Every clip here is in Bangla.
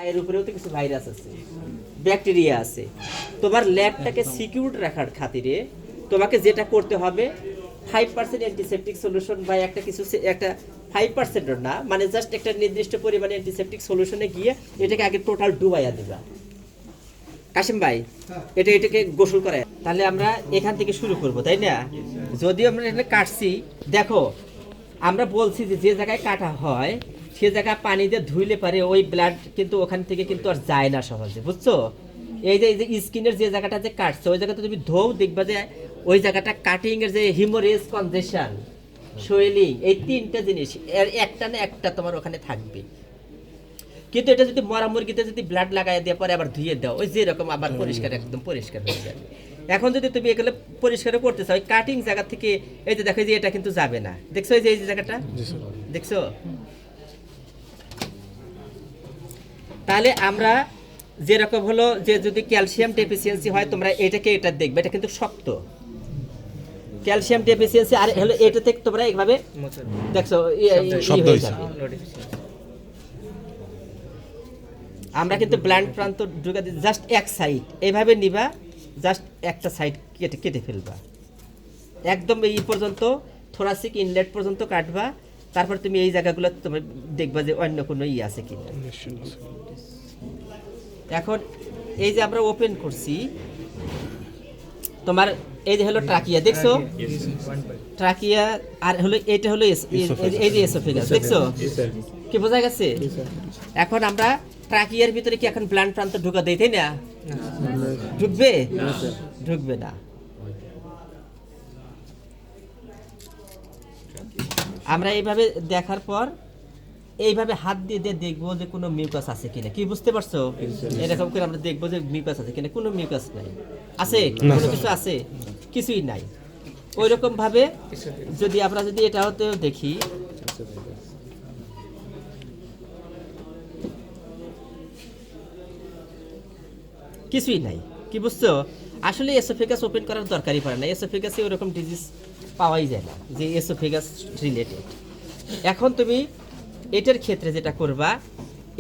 এর উপরেও তো কিছু ভাইরাস আছে, ব্যাকটেরিয়া আছে। তোমার ল্যাবটাকে সিকিউর রাখার খাতিরে তোমাকে যেটা করতে হবে 5% অ্যান্টিসেপটিক সলিউশন বা একটা কিছু একটা 5% না, মানে জাস্ট একটা নির্দিষ্ট পরিমাণে অ্যান্টিসেপটিক সলিউশনে গিয়ে এটাকে আগে টোটাল ডুবাইয়া দিবা। কাশিম ভাই এটাকে গোসল করে, তাহলে আমরা এখান থেকে শুরু করব, তাই না? যদিও আমরা এখানে কাটছি, দেখো আমরা বলছি যে যে জায়গায় কাটা হয় সে জায়গায় পানি দিয়ে ধুইলে পারে ওই ব্লাড কিন্তু ওখান থেকে কিন্তু আর যায় না সহজে, বুঝছো? এই যে স্কিনের যে জায়গাটা যে কাটছে ওই জায়গাটা তুমি ধোও, দেখবা যে ওই জায়গাটা কাটিং এর যে হিমোরেজ, কনজেশন, সোয়েলিং, এই তিনটা জিনিস এর একটা না একটা তোমার ওখানে থাকবে। কিন্তু এটা যদি মরা মুরগিতে যদি ব্লাড লাগাই দিয়ে পরে আবার ধুয়ে দাও, ওই যেরকম আবার পরিষ্কার, একদম পরিষ্কার হয়ে যাবে। এখন যদি তুমি এগুলো পরিষ্কার করতে চাও, কাটিং জায়গা থেকে এই যে দেখো যে এটা কিন্তু যাবে না, দেখছো এই যে জায়গাটা দেখছো? তাহলে আমরা যেরকম হলো যে যদি ক্যালসিয়াম ডেফিসিয়েন্সি হয় তোমরা এটাকে এটা দেখবে, এটা কিন্তু শক্ত ক্যালসিয়াম ডেফিসিয়েন্সি, আর হলো এটা থেকে তোমরা এইভাবে দেখছো হয়ে যাবে। আমরা কিন্তু ব্ল্যান্ড প্রান্ত ঢুকে জাস্ট এক সাইড এইভাবে নিবা, জাস্ট একটা সাইড কেটে কেটে ফেলবা, একদম এই পর্যন্ত থোরাসিক ইনলেট পর্যন্ত কাটবা। তারপর তুমি এই জায়গাগুলো তুমি দেখবা যে অন্য কোনো আছে কিনা। এখন এই যে আমরা ওপেন করছি, তোমার এই যে হলো ট্রাকিয়া, দেখছো ট্রাকিয়া, আর হলো এটা হলো এই যে এসোফেগাস, দেখছো কি বোঝা গেছে? এখন আমরা ট্রাকিয়ার ভিতরে কি এখন ব্লাড প্রান্ত ঢুকা দেই, তাই না? ঢুকবে? ঢুকবে না। আমরা এইভাবে দেখার পর এইভাবে হাত দিয়ে দিয়ে দেখবো যে কোনো মিউকাস আছে কিনা, কি বুঝতে পারছো? এরকম করে আমরা দেখবো যে মিউকাস আছে কিনা। কোনো মিউকাস নাই, আছে কোনো কিছু আছে? কিছুই নাই। ওই রকম ভাবে যদি আমরা যদি এটাও দেখি, কিছুই নাই, কি বুঝছো? আসলে এসোফেগাস ওপেন করার দরকারই পড়ে না, এসোফেগাসে ওরকম ডিজিজ পাওয়াই যায় না যে এসোফেগাস রিলেটেড। এখন তুমি এটার ক্ষেত্রে যেটা করবা,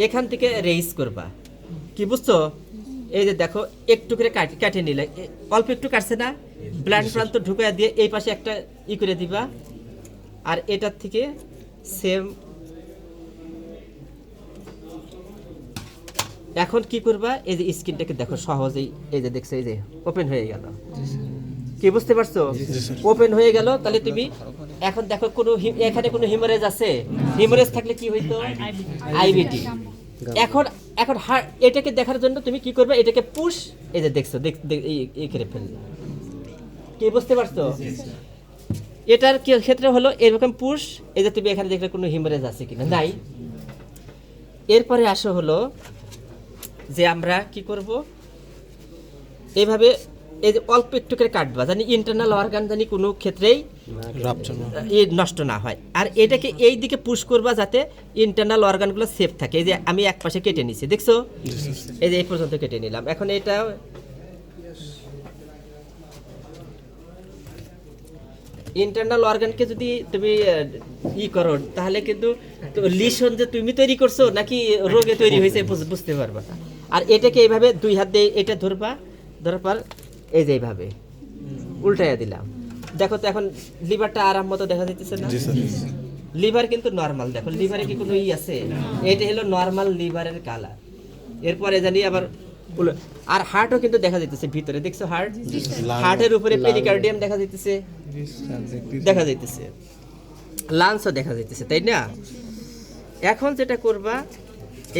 এখান থেকে রেইজ করবা, কি বুঝছো? এই যে দেখো একটু করে কাটে নিলে, অল্প একটু কাটছে না, ব্লাড প্রান্ত ঢুকাইয়া দিয়ে এই পাশে একটা করে দিবা, আর এটার থেকে সেম। এখন কি করবা, এই যে স্কিনটাকে দেখো সহজেই এই যে দেখছো এই যে ওপেন হয়ে গেল, কি বুঝতে পারছো? ওপেন হয়ে গেল। তাহলে তুমি এখন দেখো কোনো এখানে কোনো হিমোরেজ আছে? হিমোরেজ থাকলে কি হইতো? আইবিটি। এখন এখন এটাকে দেখার জন্য তুমি কি করবে, এটাকে পুশ, এই যে দেখছো এই করে ফেলবে, কি বুঝতে পারছো? এটার ক্ষেত্রে হলো এরকম পুশ, এই যে তুমি এখানে দেখলে কোনো হিমোরেজ আছে কিনা, নাই। এরপরে আসো হলো যে আমরা কি করব, এইভাবে এই যে অল্প একটু করে কাটবা, জানি ইন্টারনাল অর্গান জানি কোনো ক্ষেত্রেই নষ্ট না হয়। আর এটাকে এই দিকে পুশ করবা যাতে ইন্টারনাল অর্গানগুলো সেফ থাকে। এই যে আমি এক পাশে কেটে নিছি, দেখছো এই যে এই পর্যন্ত কেটে নিলাম। এখন এটা ইন্টারনাল অর্গানকে যদি তুমি করো তাহলে কিন্তু লিশন যে তুমি তৈরি করছো নাকি রোগে তৈরি হয়েছে বুঝতে পারবা না। আর এটাকে এইভাবে দুই হাত দিয়ে এটা ধরবা, ধরার পর এই যে এইভাবে উল্টাইয়া দিলাম, দেখো তো এখন লিভারটা আরাম মতো দেখা যাইতেছে না? লিভার কিন্তু নর্মাল, দেখো লিভারে কি কোনো আছে? এটা হলো নর্মাল লিভারের কালার। এরপরে জানি আবার আর হার্টও কিন্তু দেখা যাইতেছে ভিতরে, দেখছো হার্টের উপরে পেরিকার্ডিয়াম দেখা যাইতেছে, দেখা যাইতেছে লাংসও দেখা যাইতেছে, তাই না? এখন যেটা করবা,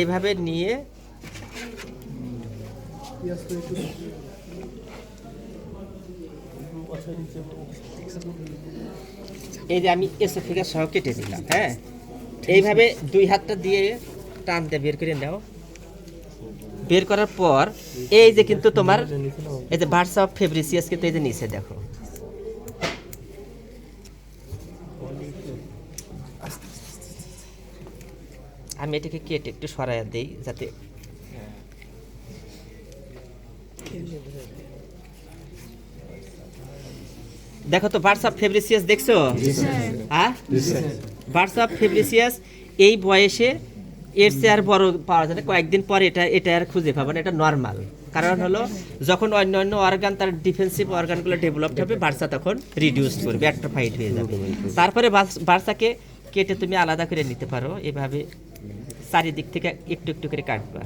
এইভাবে নিয়ে এই যে আমি এসোফেগাস সহ কেটে দিলাম, হ্যাঁ, এইভাবে দুই হাতটা দিয়ে টানতে বের করে নাও। বের করার পর এই যে কিন্তু তোমার এই যে ভার্সা অফ ফেব্রিসিয়াস কিন্তু এই যে নিচে দেখো, আমি এটাকে কেটে একটু সরাইয়া দেই যাতে দেখো তো ভার্সা অফ ফেব্রিসিয়াস দেখছো? হ্যাঁ, ভার্সা অফ ফেব্রিসিয়াস এই বয়সে এর চেয়ে আর বড় পাওয়া যায় না, কয়েকদিন পরে এটা আর খুঁজে পাবে না, এটা নর্মাল। কারণ হলো যখন অন্য অন্য অর্গান তার ডিফেন্সিভ অর্গানগুলো ডেভেলপড হবে, বাচ্চা তখন রিডিউস করবে, অ্যাট্রোফাইড হয়ে যাবে। তারপরে বাচ্চাকে কেটে তুমি আলাদা করে নিতে পারো, এভাবে চারিদিক থেকে একটু একটু করে কাটবা।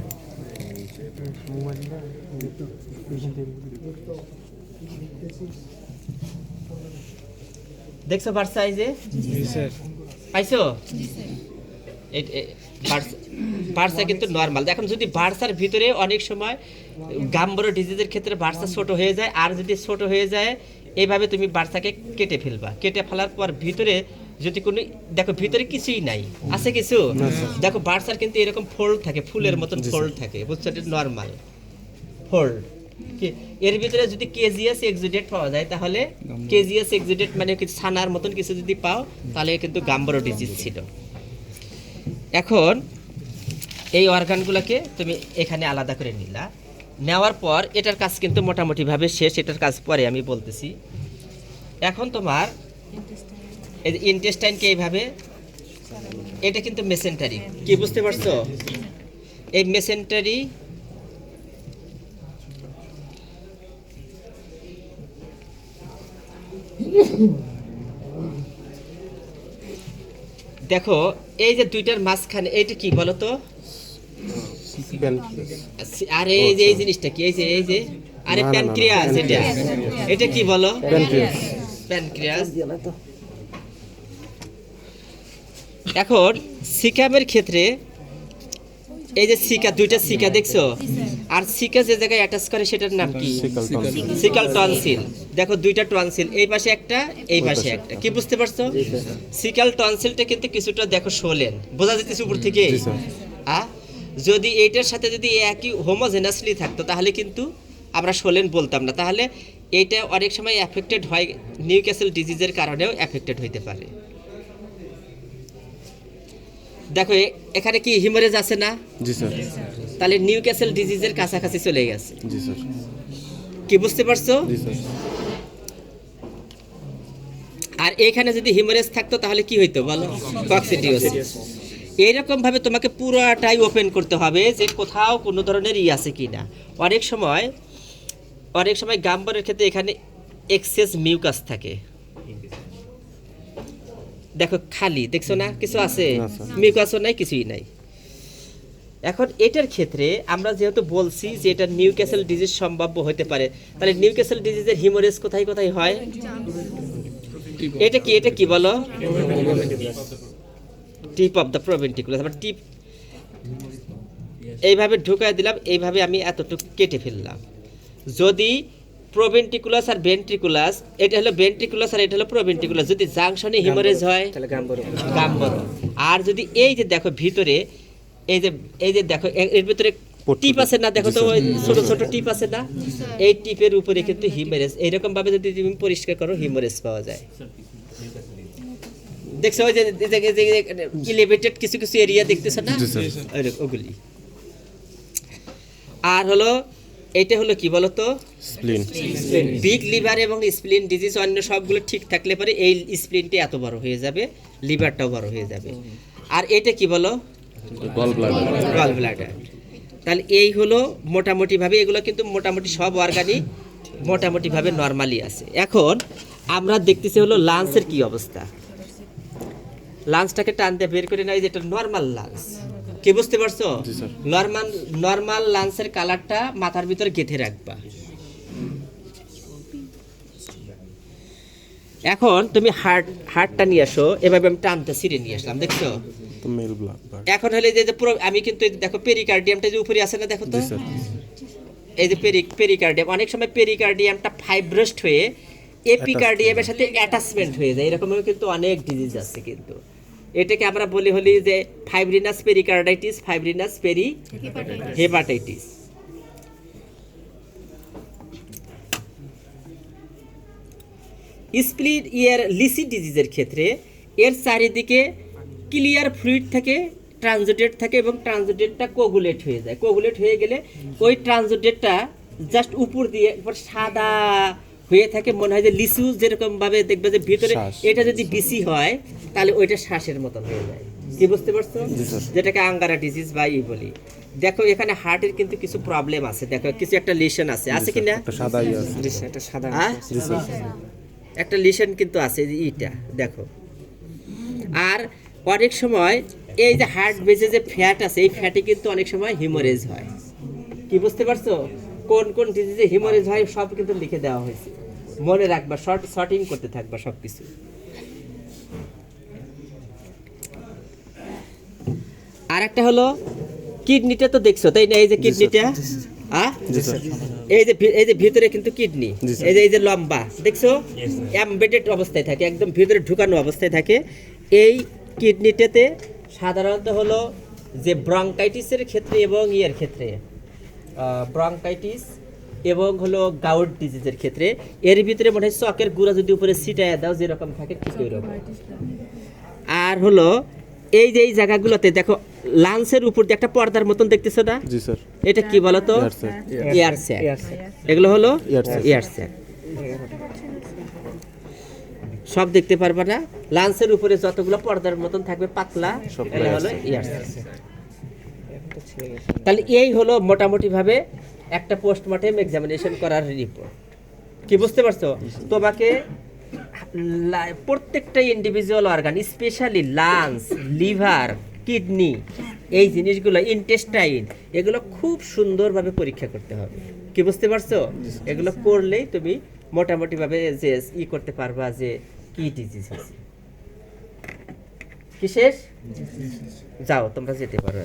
দেখছো বাচ্চা এই যে পাইছো, বার্সা কিন্তু নর্মাল। এখন যদি বার্সার ভিতরে অনেক সময় গাম্বরো ডিজিজের ক্ষেত্রে বার্সা ছোট হয়ে যায়, আর যদি ছোট হয়ে যায় এইভাবে তুমি বার্সাকে কেটে ফেলবা। কেটে ফেলার পর ভিতরে যদি কোনো, দেখো ভিতরে কিছুই নাই, আছে কিছু? দেখো বার্সার কিন্তু এরকম ফোল্ড থাকে, ফুলের মতন ফোল্ড থাকে, বুঝছো? এটা নর্মাল ফোল্ড। এর ভিতরে যদি কেজিএস এক্সুডেট পাওয়া যায়, তাহলে কেজিএস এক্সুডেট মানে কিছু ছানার মতন কিছু যদি পাও, তাহলে কিন্তু গাম্বরো ডিজিজ ছিল। এখন এই অর্গানগুলোকে তুমি এখানে আলাদা করে নিলা, নেওয়ার পর এটার কাজ কিন্তু মোটামুটিভাবে শেষ, এটার কাজ পরে আমি বলতেছি। এখন তোমার এই ইন্টেস্টাইনকে এইভাবে, এটা কিন্তু মেসেন্টারি, কি বুঝতে পারছো? এই মেসেন্টারি দেখো, এই যে দুইটার মাঝখানে এইটা কি বলো তো? আরে এই যে এই জিনিসটা কি? এই যে আরে প্যানক্রিয়াস, এটা কি বলো? প্যানক্রিয়াস। এখন সিকামের ক্ষেত্রে এই যে সিকা, দুইটা সিকা দেখছো, আর সিকা যে জায়গায় অ্যাটাচ করে সেটার নাম কি? সিকাল টনসিল। দেখো দুইটা টনসিল, এই পাশে একটা, এই পাশে একটা, কি বুঝতে পারছো? সিকাল টনসিলটা কিন্তু কিছুটা দেখো শোলেন, বোঝা যাচ্ছে উপর থেকে। যদি এইটার সাথে যদি একই হোমোজেনাসলি থাকতো তাহলে কিন্তু আমরা শোলেন বলতাম না। তাহলে এইটা অনেক সময় অ্যাফেক্টেড হয়, নিউক্যাসল ডিজিজের কারণেও অ্যাফেক্টেড হইতে পারে। দেখো এখানে কি হিমোরেজ আছে না? জি স্যার। তাহলে নিউক্যাসল ডিজিজের কাছাকাছি চলে গেছে। জি স্যার। কি বুঝতে পারছো? জি স্যার। আর এখানে যদি হিমোরেজ থাকতো তাহলে কি হইতো বলো? কক্সিডিওসিস। এইরকম ভাবে তোমাকে পুরোটাই ওপেন করতে হবে যে কোথাও কোনো ধরনের আছে কিনা। অনেক সময় গাম্বরের ক্ষেত্রে এখানে এক্সেস মিউকাস থাকে, দেখো খালি, দেখছো না কিছু আছে? মিউকাসও নাই, কিছুই নাই। এখন এটার ক্ষেত্রে আমরা যেহেতু বলছি যে এটা নিউক্যাসল ডিজিজ সম্ভাব্য হতে পারে, তাহলে নিউক্যাসল ডিজিজের হিমোরেজ কোথায় কোথায় হয়? এটা কি বলো? Tip of the proventriculus. আবার টিপ এইভাবে ঢুকায় দিলাম, এইভাবে আমি এতটুকু কেটে ফেললাম। যদি প্রোভেন্ট্রিকুলাস আর ভেন্ট্রিকুলাস, এটা হলো ভেন্ট্রিকুলাস আর এটা হলো প্রোভেন্ট্রিকুলাস, যদি জাংশনে হিমোরেজ হয় তাহলে গাম্বরো। আর যদি এই যে দেখো ভিতরে এই যে দেখো এর ভিতরে টিপ আছে না, দেখো তো ছোট ছোট টিপ আছে না, এই টিপের উপরে কিন্তু হিমোরেজ, এইরকম ভাবে যদি তুমি পরিষ্কার করো হিমোরেজ পাওয়া যায়। দেখছো ওই যে এলিভেটেড কিছু কিছু এরিয়া দেখতেছ না, ওগুলি। আর হলো এটা হলো কি বলতো? স্প্লিন। বিগ লিভার এবং স্প্লিন ডিজিজ অন্য সবগুলো ঠিক থাকলে পরে এই স্প্লিনটা এত বড় হয়ে যাবে, লিভারটাও বড় হয়ে যাবে। আর এটা কি বলো? Gall bladder. তাহলে এই হলো মোটামুটি ভাবে, এগুলো কিন্তু মোটামুটি সব অর্গানই মোটামুটি ভাবে নরমালি আছে। এখন আমরা দেখতেছি হলো লাঞ্চের কি অবস্থা। লাঞ্চটাকে টানতে বের করে নাই, যেটা নরমাল লাঞ্চ, কি বুঝতে পারছো? নরমাল লাঞ্চের কালারটা মাথার ভিতরে গেঁথে রাখবা। এখন তুমি হার্টটা নিয়ে আসো, এভাবে আমি টানতে ছিঁড়ে নিয়ে আসলাম, দেখছো? এখন হলে যে আমি কিন্তু দেখো পেরিকার্ডিয়ামটা যে উপরে আছে না, দেখো তো এই যে পেরিকার্ডিয়াম, অনেক সময় পেরিকার্ডিয়ামটা ফাইব্রোস্ট হয়ে এপিকার্ডিয়ামের সাথে অ্যাটাচমেন্ট হয়ে যায়, এরকমও কিন্তু অনেক ডিজিজ আছে। কিন্তু এটাকে আমরা বলি হলি যে fibrinous pericarditis, fibrinous hepatitis. Spleen ইয়ার লিসি ডিজিজের ক্ষেত্রে এর চারিদিকে ক্লিয়ার ফ্লুইড থাকে, ট্রানজিটেড থাকে, এবং ট্রানজিটেডটা কোগুলেট হয়ে যায়। কোগুলেট হয়ে গেলে ওই ট্রানজিটেডটা জাস্ট উপর দিয়ে সাদা হয়ে থাকে, মনে হয় যে লিচু যেরকম ভাবে দেখবে যে ভিতরে, এটা যদি বিসি হয় তাহলে ওইটা শ্বাসের মতন হয়ে যায়। কি বুঝতে পারছো? যেটাকে আঙ্গারা ডিজিজ বা ই বলি। দেখো এখানে হার্টের কিন্তু কিছু প্রবলেম আছে, দেখো কিছু একটা লিশন আছে, আছে কি না? একটা লিশন কিন্তু আছে ইটা দেখো। আর অনেক সময় এই যে হার্ট বেজে যে ফ্যাট আছে, এই ফ্যাটে কিন্তু অনেক সময় হিমোরেজ হয়। কি বুঝতে পারছো? কোন কোন ডিজিজে হিমোরেজ হয় সব কিন্তু লিখে দেওয়া হয়েছে, মনে রাখবা, শর্টিং করতে থাকবা সবকিছু। আর একটা হলো কিডনিটা তো দেখছো তাই না? এই যে কিডনিটা, এই যে ভিতরে কিন্তু কিডনি, এই যে লম্বা দেখছো, এমবেডেড অবস্থায় থাকে, একদম ভিতরে ঢুকানো অবস্থায় থাকে। এই কিডনিটাতে সাধারণত হলো যে ব্রঙ্কাইটিসের ক্ষেত্রে এবং ইয়ের ক্ষেত্রে, ব্রঙ্কাইটিস এবং হলো গাউট ডিজিজের ক্ষেত্রে এর ভিতরে মনে হয় চকের গুঁড়া যদি উপরে ছিটায় দাও যেরকম থাকে ঠিক ওইরকম। আর হলো এই যে এই জায়গাগুলোতে দেখো লাঞ্চের উপর দিয়ে একটা পর্দার মতন দেখতেছো না? জি স্যার। এটা কি বলো তো? Air sac. এগুলো হলো এয়ার স্যাক। সব দেখতে পারবা না, লাঞ্চের উপরে যতগুলো পর্দার মতন থাকবে পাতলা, এটা হলো এয়ার স্যাক। তাহলে এই হলো মোটামুটি ভাবে একটা পোস্টমর্টেম এক্সামিনেশন করার রিপোর্ট। কি বুঝতে পারছো? তোমাকে প্রত্যেকটা individual organ, specially lungs, liver, kidney, এই জিনিসগুলো, ইন্টেস্টাইন, এগুলো খুব সুন্দরভাবে পরীক্ষা করতে হবে। কি বুঝতে পারছো? এগুলো করলেই তুমি মোটামুটি ভাবে যে ই করতে পারবা যে কি ডিজিজ আছে। কি শেষ? যাও তোমরা যেতে পারো।